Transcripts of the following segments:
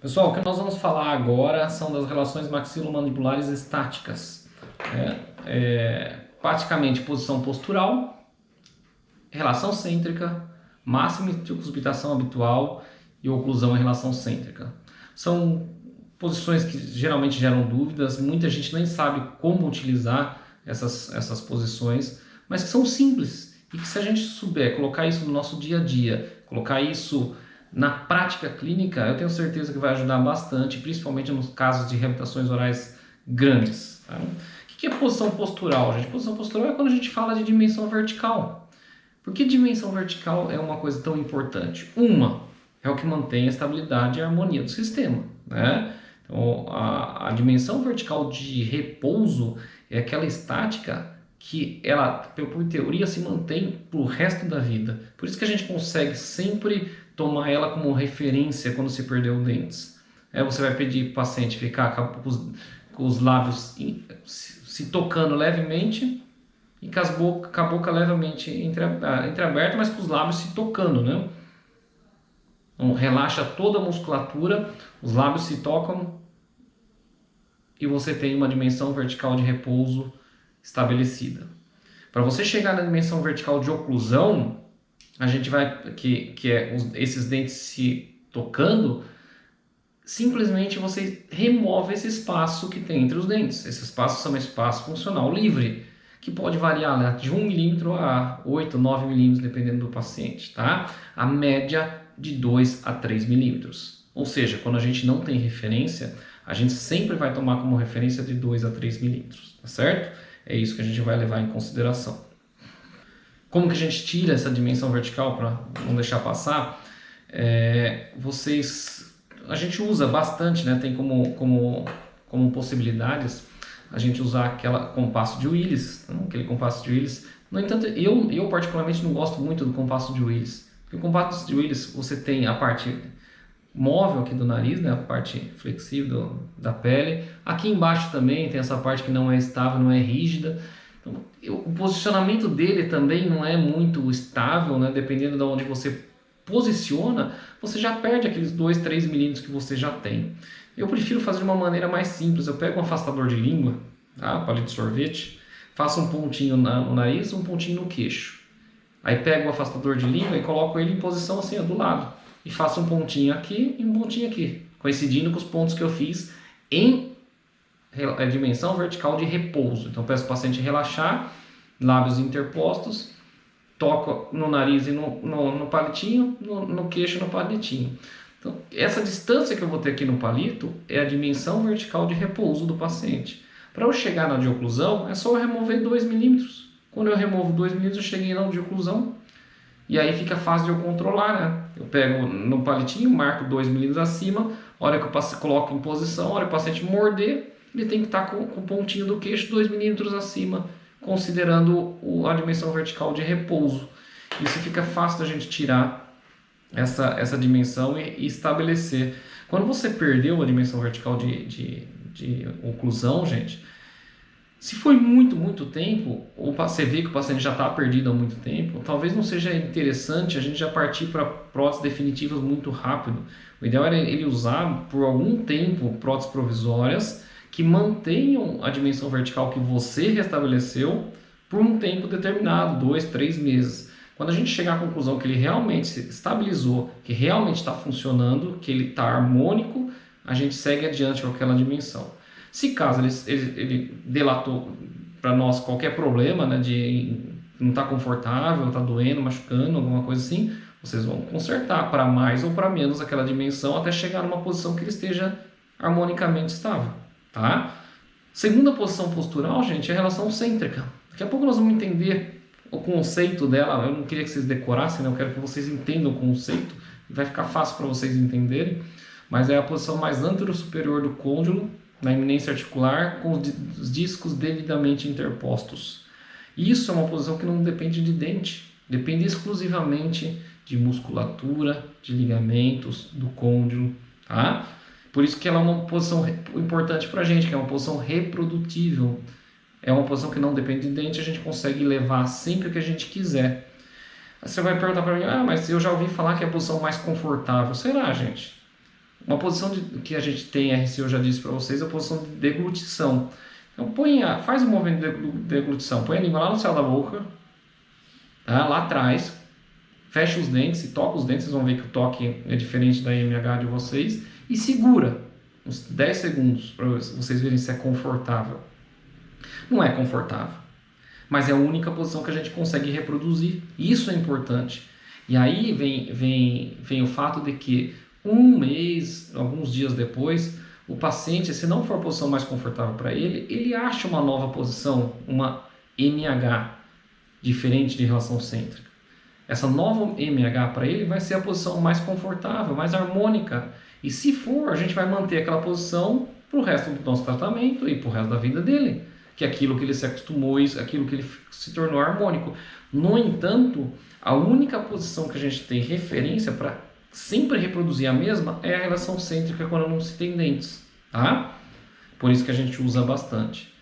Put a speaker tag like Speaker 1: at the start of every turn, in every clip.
Speaker 1: Pessoal, o que nós vamos falar agora são das relações maxilomandibulares estáticas. Praticamente posição postural, relação cêntrica, máxima decusbitação habitual e oclusão em relação cêntrica. São posições que geralmente geram dúvidas, muita gente nem sabe como utilizar essas posições, mas que são simples e que se a gente souber colocar isso no nosso dia a dia, colocar isso na prática clínica, eu tenho certeza que vai ajudar bastante, principalmente nos casos de reabilitações orais grandes. Tá? O que é posição postural, gente? Posição postural é quando a gente fala de dimensão vertical. Por que dimensão vertical é uma coisa tão importante? Uma, é o que mantém a estabilidade e a harmonia do sistema. Né? Então, a dimensão vertical de repouso é aquela estática que ela, por teoria, se mantém para o resto da vida. Por isso que a gente consegue sempre tomar ela como referência quando se perdeu dentes. Você vai pedir para o paciente ficar com os lábios se tocando levemente e com a boca levemente entreaberta, mas com os lábios se tocando, né? Então, relaxa toda a musculatura, os lábios se tocam e você tem uma dimensão vertical de repouso estabelecida. Para você chegar na dimensão vertical de oclusão, a gente vai, esses dentes se tocando, simplesmente você remove esse espaço que tem entre os dentes. Esse espaço são um espaço funcional livre, que pode variar, né, de 1 milímetro a 8, 9 milímetros, dependendo do paciente. Tá? A média de 2 a 3 milímetros. Ou seja, quando a gente não tem referência, a gente sempre vai tomar como referência de 2 a 3 milímetros. Tá certo? É isso que a gente vai levar em consideração. Como que a gente tira essa dimensão vertical para não deixar passar? A gente usa bastante, né? Tem como possibilidades a gente usar aquele compasso de Willis, aquele compasso de Willis. No entanto, eu particularmente não gosto muito do compasso de Willis, porque o compasso de Willis você tem a parte móvel aqui do nariz, né, a parte flexível da pele. Aqui embaixo também tem essa parte que não é estável, não é rígida. Então, o posicionamento dele também não é muito estável, né, dependendo de onde você posiciona, você já perde aqueles 2, 3 milímetros que você já tem. Eu prefiro fazer de uma maneira mais simples. Eu pego um afastador de língua, tá, palito de sorvete, faço um pontinho no nariz, um pontinho no queixo. Aí pego o afastador de língua e coloco ele em posição assim, ó, do lado. E faço um pontinho aqui e um pontinho aqui, coincidindo com os pontos que eu fiz em dimensão vertical de repouso. Então peço ao paciente relaxar, lábios interpostos, toco no nariz e no palitinho, no queixo e no palitinho. Então essa distância que eu vou ter aqui no palito é a dimensão vertical de repouso do paciente. Para eu chegar na de oclusão, é só eu remover 2 milímetros. Quando eu removo 2 milímetros, eu cheguei na de oclusão. E aí fica fácil de eu controlar, né? Eu pego no palitinho, marco 2 milímetros acima, a hora que eu coloco em posição, a hora que o paciente morder, ele tem que estar com o pontinho do queixo 2 milímetros acima, considerando a dimensão vertical de repouso. Isso fica fácil da gente tirar essa dimensão e estabelecer. Quando você perdeu a dimensão vertical de oclusão, gente, se foi muito tempo, ou você vê que o paciente já está perdido há muito tempo, talvez não seja interessante a gente já partir para próteses definitivas muito rápido. O ideal é ele usar por algum tempo próteses provisórias que mantenham a dimensão vertical que você restabeleceu por um tempo determinado, 2, 3 meses. Quando a gente chegar à conclusão que ele realmente se estabilizou, que realmente está funcionando, que ele está harmônico, a gente segue adiante com aquela dimensão. Se caso ele delatou para nós qualquer problema, né, de não estar confortável, está doendo, machucando, alguma coisa assim, vocês vão consertar para mais ou para menos aquela dimensão até chegar numa posição que ele esteja harmonicamente estável. Tá? Segunda posição postural, gente, é a relação cêntrica. Daqui a pouco nós vamos entender o conceito dela. Eu não queria que vocês decorassem, né? Eu quero que vocês entendam o conceito. Vai ficar fácil para vocês entenderem. Mas é a posição mais antero-superior do côndilo, na eminência articular, com os discos devidamente interpostos. Isso é uma posição que não depende de dente, depende exclusivamente de musculatura, de ligamentos, do côndilo. Tá? Por isso que ela é uma posição importante para a gente, que é uma posição reprodutível. É uma posição que não depende de dente, a gente consegue levar sempre que a gente quiser. Aí você vai perguntar para mim, mas eu já ouvi falar que é a posição mais confortável. Será, gente? Uma posição que a gente tem RC, eu já disse para vocês, é a posição de deglutição. Então faz um movimento de deglutição, põe a língua lá no céu da boca, tá? Lá atrás, fecha os dentes e toca os dentes, vocês vão ver que o toque é diferente da MH de vocês, e segura uns 10 segundos para vocês verem se é confortável. Não é confortável, mas é a única posição que a gente consegue reproduzir. Isso é importante. E aí vem o fato de que um mês, alguns dias depois, o paciente, se não for a posição mais confortável para ele, ele acha uma nova posição, uma MH, diferente de relação cêntrica. Essa nova MH para ele vai ser a posição mais confortável, mais harmônica. E se for, a gente vai manter aquela posição para o resto do nosso tratamento e para o resto da vida dele, que é aquilo que ele se acostumou, aquilo que ele se tornou harmônico. No entanto, a única posição que a gente tem referência para sempre reproduzir a mesma é a relação cêntrica quando não se tem dentes, tá? Por isso que a gente usa bastante.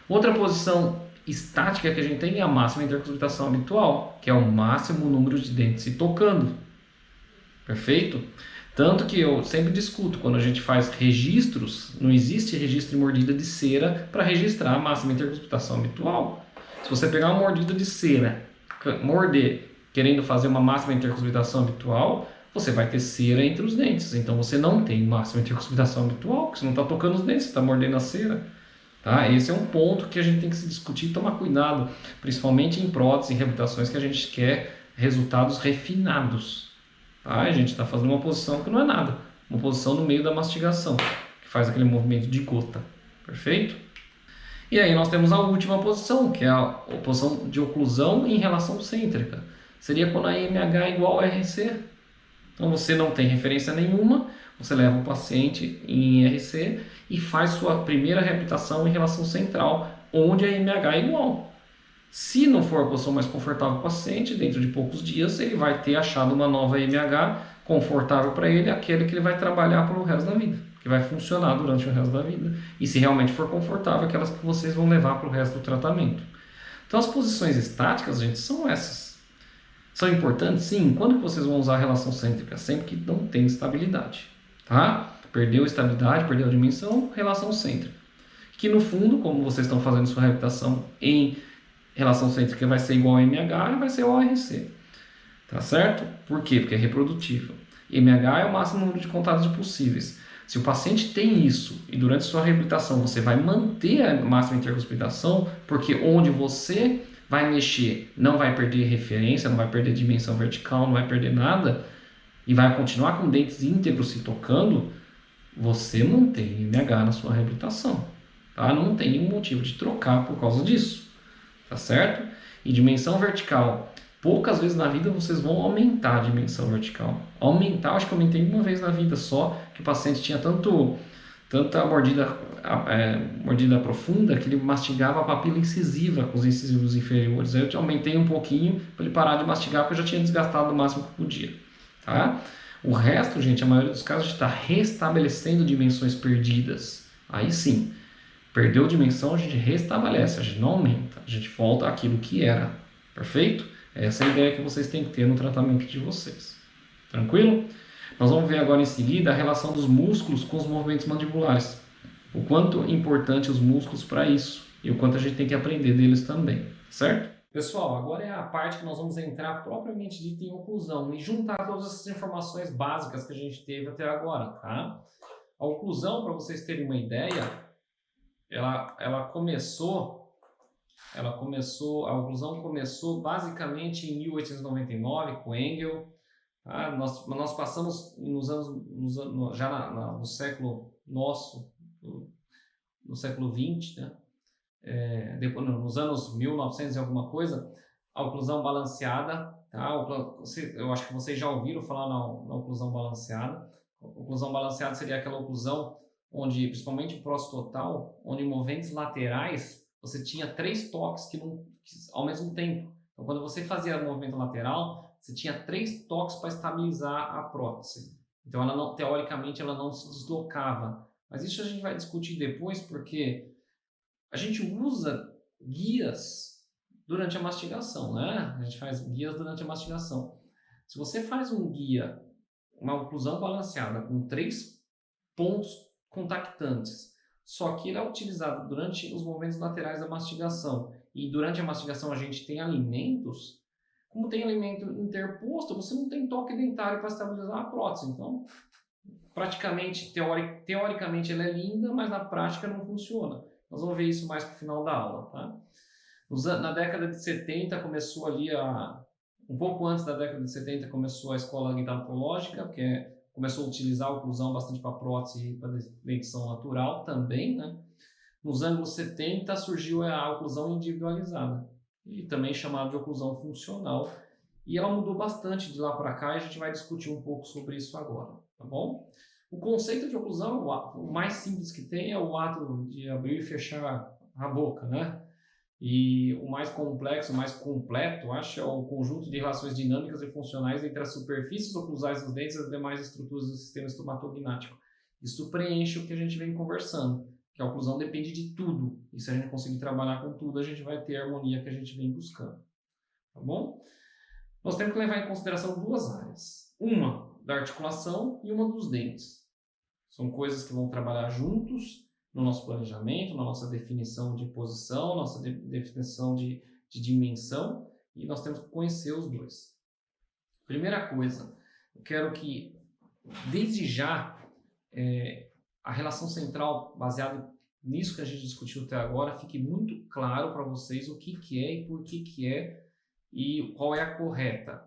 Speaker 1: Outra posição estática que a gente tem é a máxima intercuspitação habitual, que é o máximo número de dentes se tocando. Perfeito? Tanto que eu sempre discuto, quando a gente faz registros, não existe registro de mordida de cera para registrar a máxima intercuspitação habitual. Se você pegar uma mordida de cera, morder, querendo fazer uma máxima intercuspitação habitual, você vai ter cera entre os dentes. Então você não tem máxima intercuspitação habitual, porque você não está tocando os dentes, você está mordendo a cera. Tá? Esse é um ponto que a gente tem que se discutir e tomar cuidado, principalmente em próteses e reabilitações que a gente quer resultados refinados. Tá? A gente está fazendo uma posição que não é nada, uma posição no meio da mastigação, que faz aquele movimento de gota. Perfeito? E aí nós temos a última posição, que é a posição de oclusão em relação cêntrica. Seria quando a MH é igual a RC. Então você não tem referência nenhuma, você leva o paciente em IRC e faz sua primeira reabilitação em relação central, onde a MH é igual. Se não for a posição mais confortável para o paciente, dentro de poucos dias ele vai ter achado uma nova MH confortável para ele, aquele que ele vai trabalhar para o resto da vida, que vai funcionar durante o resto da vida. E se realmente for confortável, aquelas que vocês vão levar para o resto do tratamento. Então as posições estáticas, gente, são essas. São importantes? Sim. Quando que vocês vão usar a relação cêntrica? Sempre que não tem estabilidade. Tá? Perdeu a estabilidade, perdeu a dimensão, relação cêntrica. Que no fundo, como vocês estão fazendo sua reabilitação em relação cêntrica, vai ser igual a MH e vai ser igual a RC. Tá certo? Por quê? Porque é reprodutível. MH é o máximo número de contatos possíveis. Se o paciente tem isso e durante sua reabilitação você vai manter a máxima intercuspitação, porque onde você vai mexer, não vai perder referência, não vai perder dimensão vertical, não vai perder nada, e vai continuar com dentes íntegros se tocando, você não tem MH na sua reabilitação. Tá? Não tem nenhum motivo de trocar por causa disso. Tá certo? E dimensão vertical. Poucas vezes na vida vocês vão aumentar a dimensão vertical. Aumentar, acho que eu aumentei uma vez na vida só, que o paciente tinha tanta mordida profunda que ele mastigava a papila incisiva com os incisivos inferiores. Aí eu aumentei um pouquinho para ele parar de mastigar, porque eu já tinha desgastado o máximo que podia. Tá? O resto, gente, a maioria dos casos, a gente está restabelecendo dimensões perdidas. Aí sim, perdeu dimensão, a gente restabelece, a gente não aumenta, a gente volta àquilo que era. Perfeito? Essa é a ideia que vocês têm que ter no tratamento de vocês. Tranquilo? Nós vamos ver agora em seguida a relação dos músculos com os movimentos mandibulares. O quanto é importante os músculos para isso e o quanto a gente tem que aprender deles também, certo? Pessoal, agora é a parte que nós vamos entrar propriamente dita em oclusão e juntar todas essas informações básicas que a gente teve até agora, tá? A oclusão, para vocês terem uma ideia, a oclusão começou basicamente em 1899 com Engel. Ah, nós passamos no século nosso, no século XX, né? Depois, nos anos 1900 e alguma coisa, a oclusão balanceada. Tá? Eu acho que vocês já ouviram falar na oclusão balanceada. A oclusão balanceada seria aquela oclusão onde, principalmente o próximo total, onde em movimentos laterais você tinha 3 toques ao mesmo tempo. Então, quando você fazia movimento lateral, você tinha 3 toques para estabilizar a prótese. Então, teoricamente, ela não se deslocava. Mas isso a gente vai discutir depois, porque a gente usa guias durante a mastigação, né? A gente faz guias durante a mastigação. Se você faz um guia, uma oclusão balanceada com 3 pontos contactantes. Só que ele é utilizado durante os movimentos laterais da mastigação. E durante a mastigação a gente tem alimentos. Como tem alimento interposto, você não tem toque dentário para estabilizar a prótese. Então, praticamente, teoricamente ela é linda, mas na prática não funciona. Nós vamos ver isso mais para o final da aula, tá? Na década de 70 começou ali um pouco antes da década de 70 começou a escola odontológica, que começou a utilizar a oclusão bastante para prótese e para dentição natural também, né? Nos anos 70 surgiu a oclusão individualizada, e também chamada de oclusão funcional, e ela mudou bastante de lá para cá, e a gente vai discutir um pouco sobre isso agora, tá bom? O conceito de oclusão, o mais simples que tem é o ato de abrir e fechar a boca, né? E o mais complexo, o mais completo, acho, é o conjunto de relações dinâmicas e funcionais entre as superfícies oclusais dos dentes e as demais estruturas do sistema estomatognático. Isso preenche o que a gente vem conversando, que a oclusão depende de tudo. E se a gente conseguir trabalhar com tudo, a gente vai ter a harmonia que a gente vem buscando. Tá bom? Nós temos que levar em consideração duas áreas. Uma da articulação e uma dos dentes. São coisas que vão trabalhar juntos no nosso planejamento, na nossa definição de posição, nossa definição de dimensão, e nós temos que conhecer os dois. Primeira coisa, eu quero que, desde já, a relação central, baseada nisso que a gente discutiu até agora, fique muito claro para vocês o que é e por que é e qual é a correta.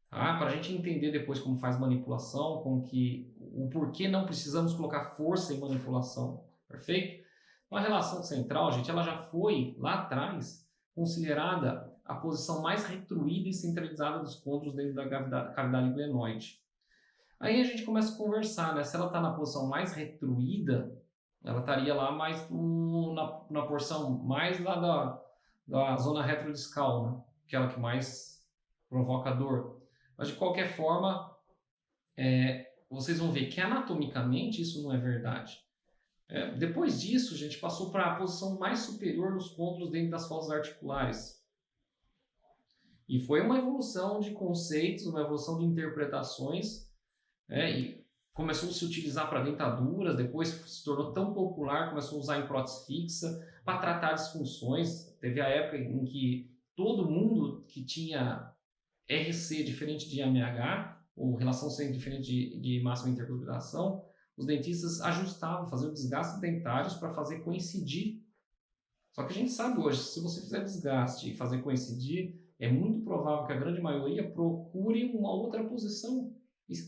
Speaker 1: Tá? Para a gente entender depois como faz manipulação, o porquê não precisamos colocar força em manipulação. Perfeito? Então, a relação central, gente, ela já foi, lá atrás, considerada a posição mais retruída e centralizada dos côndilos dentro da cavidade glenoide. Aí a gente começa a conversar, né? Se ela está na posição mais retruída, ela estaria lá mais na porção mais lá da zona retrodiscal, né? Aquela que mais provoca dor. Mas, de qualquer forma, vocês vão ver que anatomicamente isso não é verdade. Depois disso, a gente passou para a posição mais superior dos côndilos dentro das fossas articulares. E foi uma evolução de conceitos, uma evolução de interpretações, e começou a se utilizar para dentaduras, depois se tornou tão popular, começou a usar em prótese fixa, para tratar disfunções. Teve a época em que todo mundo que tinha RC diferente de AMH, ou relação centro diferente de máxima intercuspiração, os dentistas ajustavam, faziam desgastes dentários para fazer coincidir. Só que a gente sabe hoje, se você fizer desgaste e fazer coincidir, é muito provável que a grande maioria procure uma outra posição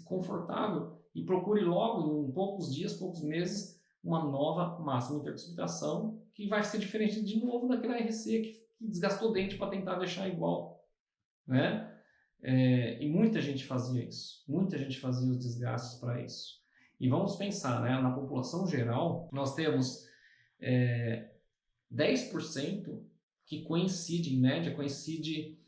Speaker 1: confortável e procure logo, em poucos dias, poucos meses, uma nova máxima intercuspitação que vai ser diferente de novo daquela RC que desgastou o dente para tentar deixar igual, né? E muita gente fazia isso, muita gente fazia os desgastes para isso. E vamos pensar, né? Na população geral, nós temos 10% que coincide, em média, coincide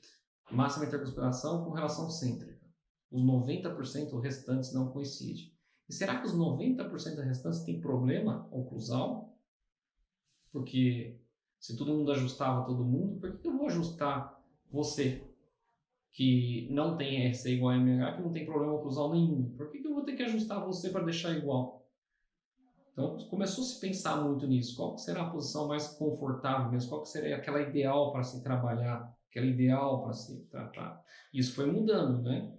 Speaker 1: máxima intercuspiração com relação cêntrica. Os 90% restantes não coincidem. E será que os 90% restantes têm problema oclusal? Porque se todo mundo ajustava todo mundo, por que eu vou ajustar você, que não tem RC igual a MH, que não tem problema oclusal nenhum? Por que eu vou ter que ajustar você para deixar igual? Então, começou a se pensar muito nisso. Qual será a posição mais confortável mesmo? Qual seria aquela ideal para se trabalhar? Aquela ideal para se tratar? Isso foi mudando, né?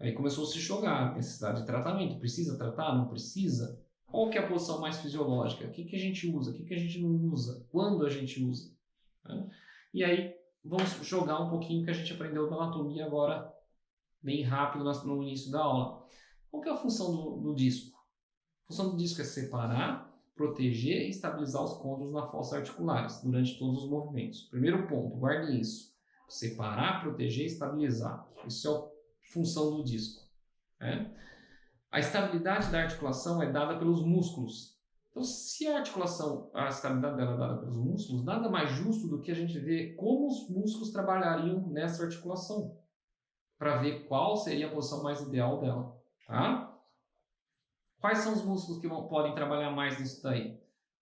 Speaker 1: Aí começou a se jogar, necessidade de tratamento. Precisa tratar? Não precisa? Qual que é a posição mais fisiológica? O que a gente usa? O que a gente não usa? Quando a gente usa? E aí, vamos jogar um pouquinho que a gente aprendeu da anatomia agora, bem rápido no início da aula. Qual que é a função do disco? A função do disco é separar, proteger e estabilizar os côndilos na fossa articulares durante todos os movimentos. Primeiro ponto, guardem isso. Separar, proteger e estabilizar. Isso é a função do disco. A estabilidade da articulação é dada pelos músculos. Então, se a estabilidade dela é dada pelos músculos, nada mais justo do que a gente ver como os músculos trabalhariam nessa articulação, para ver qual seria a posição mais ideal dela. Tá? Quais são os músculos que podem trabalhar mais nisso daí?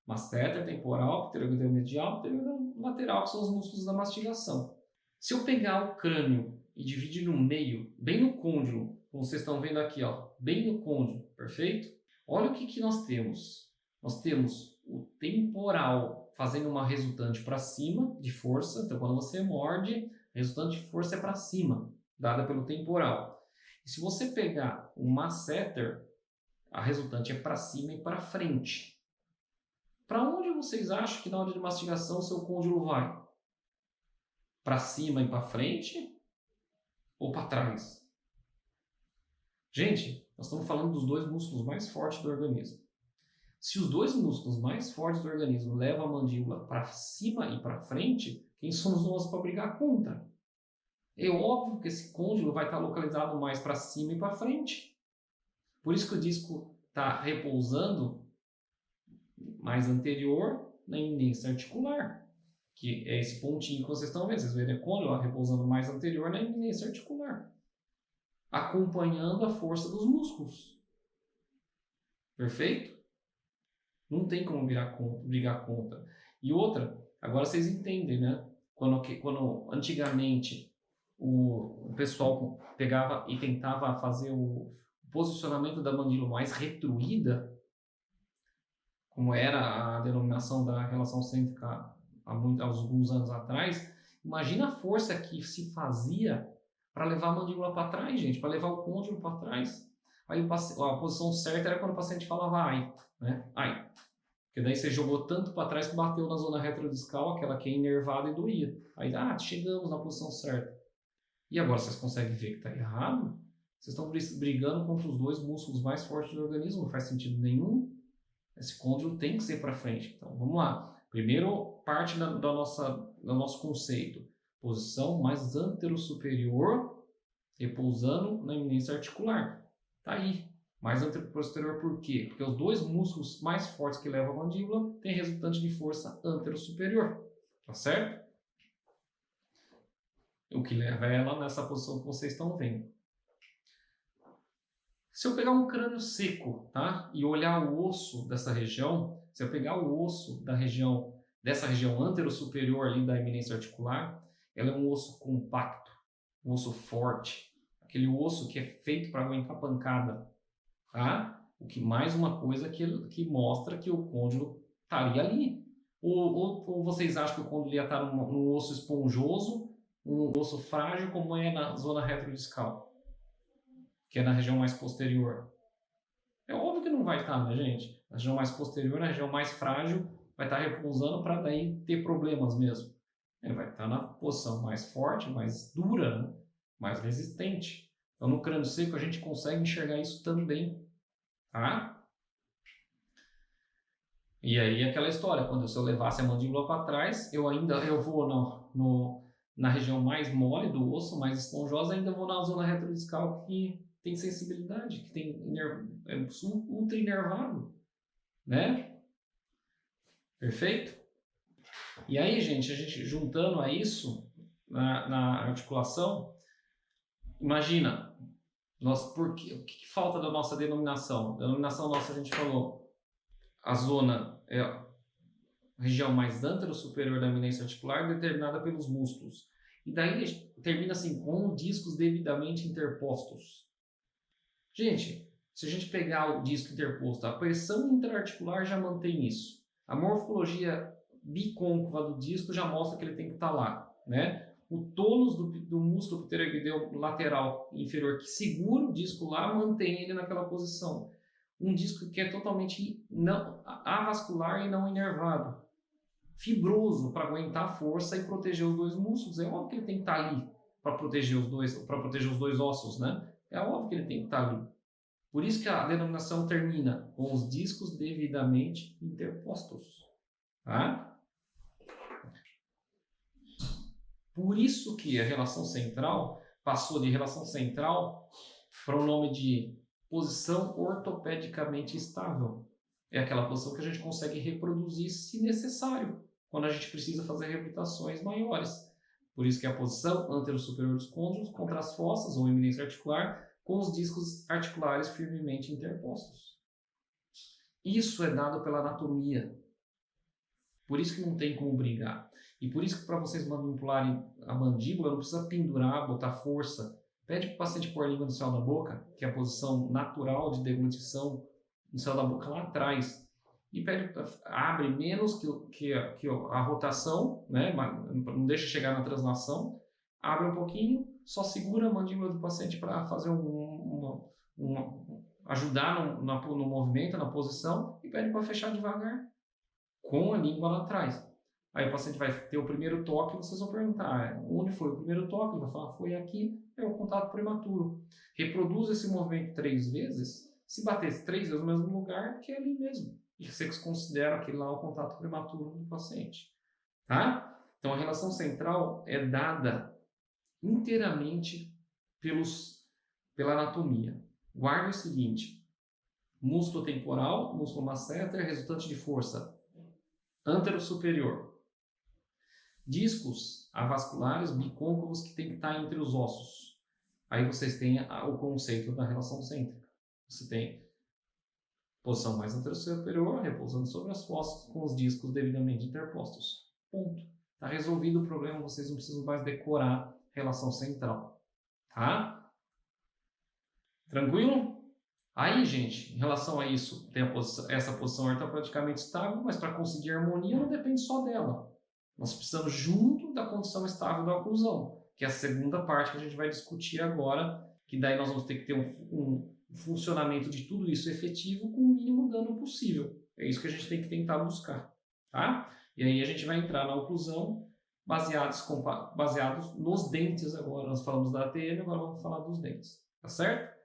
Speaker 1: Masseter, temporal, pterygoideu medial, pterygoideu lateral, que são os músculos da mastigação. Se eu pegar o crânio e dividir no meio, bem no côndilo, como vocês estão vendo aqui, ó, bem no côndilo, perfeito? Olha o que nós temos. Nós temos o temporal fazendo uma resultante para cima de força. Então, quando você morde, a resultante de força é para cima, dada pelo temporal. E se você pegar o masseter, a resultante é para cima e para frente. Para onde vocês acham que na hora de mastigação o seu côndilo vai? Para cima e para frente? Ou para trás? Gente, nós estamos falando dos dois músculos mais fortes do organismo. Se os dois músculos mais fortes do organismo levam a mandíbula para cima e para frente, quem somos nós para brigar contra? É óbvio que esse côndilo vai estar localizado mais para cima e para frente. Por isso que o disco está repousando mais anterior na eminência articular, que é esse pontinho que vocês estão vendo. Vocês veem o côndilo repousando mais anterior na eminência articular, acompanhando a força dos músculos. Perfeito? Não tem como brigar contra. E outra, agora vocês entendem, né? Quando antigamente o pessoal pegava e tentava fazer o posicionamento da mandíbula mais retruída, como era a denominação da relação cêntrica há alguns anos atrás, imagina a força que se fazia para levar a mandíbula para trás, gente, para levar o côndilo para trás. Aí a posição certa era quando o paciente falava ai, né? Ai. Porque daí você jogou tanto para trás que bateu na zona retrodiscal, aquela que é inervada e doía. Aí, chegamos na posição certa. E agora vocês conseguem ver que está errado? Vocês estão brigando contra os dois músculos mais fortes do organismo, não faz sentido nenhum. Esse côndilo tem que ser para frente. Então, vamos lá. Primeiro, parte do nosso conceito. Posição mais antero-superior, repousando na eminência articular. Tá aí. Mais antero-posterior por quê? Porque os dois músculos mais fortes que levam a mandíbula têm resultante de força antero-superior. Tá certo? O que leva ela nessa posição que vocês estão vendo. Se eu pegar um crânio seco, tá? E olhar o osso dessa região, se eu pegar o osso dessa região antero-superior ali da eminência articular, ela é um osso compacto, um osso forte, aquele osso que é feito para aguentar pancada, tá? O que mais uma coisa que mostra que o côndilo estaria ali. Ou vocês acham que o côndilo ia estar num osso esponjoso, um osso frágil, como é na zona retrodiscal, que é na região mais posterior? É óbvio que não vai estar, né, gente? Na região mais posterior, na região mais frágil, vai estar repousando para daí ter problemas mesmo. Ele vai estar na posição mais forte, mais dura, né? Mais resistente. Então, no crânio seco, a gente consegue enxergar isso também, tá? E aí, aquela história, se eu levasse a mandíbula para trás, eu vou na região mais mole do osso, mais esponjosa, ainda vou na zona retrodiscal que tem sensibilidade, que tem ultra inervado, né? Perfeito? E aí, gente, a gente juntando a isso na articulação, imagina, o que falta da nossa denominação? A denominação nossa, a gente falou, a zona é a região mais antero-superior da eminência articular, determinada pelos músculos. E daí termina assim, com discos devidamente interpostos. Gente, se a gente pegar o disco interposto, a pressão interarticular já mantém isso. A morfologia bicôncava do disco já mostra que ele tem que estar lá, né? O tônus do músculo pteroideu lateral inferior que segura o disco lá, mantém ele naquela posição. Um disco que é totalmente avascular e não inervado. Fibroso para aguentar a força e proteger os dois músculos. É óbvio que ele tem que estar ali para proteger os dois ossos, né? É óbvio que ele tem que estar ali. Por isso que a denominação termina com os discos devidamente interpostos. Tá? Por isso que a relação central passou de relação central para o nome de posição ortopedicamente estável. É aquela posição que a gente consegue reproduzir se necessário, quando a gente precisa fazer reabilitações maiores. Por isso que é a posição antero-superior dos côndilos contra as fossas ou eminência articular, com os discos articulares firmemente interpostos. Isso é dado pela anatomia. Por isso que não tem como brigar. E por isso que para vocês manipularem a mandíbula, não precisa pendurar, botar força. Pede para o paciente pôr a língua no céu da boca, que é a posição natural de deglutição no céu da boca lá atrás. E pede, abre menos que a rotação, né? Não deixa chegar na translação, abre um pouquinho, só segura a mandíbula do paciente para fazer ajudar no movimento, na posição, e pede para fechar devagar, com a língua lá atrás. Aí o paciente vai ter o primeiro toque, vocês vão perguntar onde foi o primeiro toque, ele vai falar, foi aqui, é o contato prematuro. Reproduz esse movimento 3 vezes, se bater 3 vezes no mesmo lugar, que é ali mesmo. E você considera aquele lá o contato prematuro do paciente. Tá? Então a relação central é dada inteiramente pela anatomia. Guarde o seguinte, músculo temporal, músculo masseter, resultante de força antero-superior. Discos avasculares bicôncavos que tem que estar entre os ossos. Aí vocês têm o conceito da relação cêntrica. Você tem posição mais antero-superior, repousando sobre as costas, com os discos devidamente interpostos. Ponto. Está resolvido o problema, vocês não precisam mais decorar relação central. Tá? Tranquilo? Aí, gente, em relação a isso, tem essa posição ortopedicamente estável, mas para conseguir harmonia não depende só dela. Nós precisamos junto da condição estável da oclusão, que é a segunda parte que a gente vai discutir agora, que daí nós vamos ter que ter um funcionamento de tudo isso efetivo com o mínimo dano possível. É isso que a gente tem que tentar buscar. Tá? E aí a gente vai entrar na oclusão baseados nos dentes agora. Nós falamos da ATM, agora vamos falar dos dentes. Tá certo?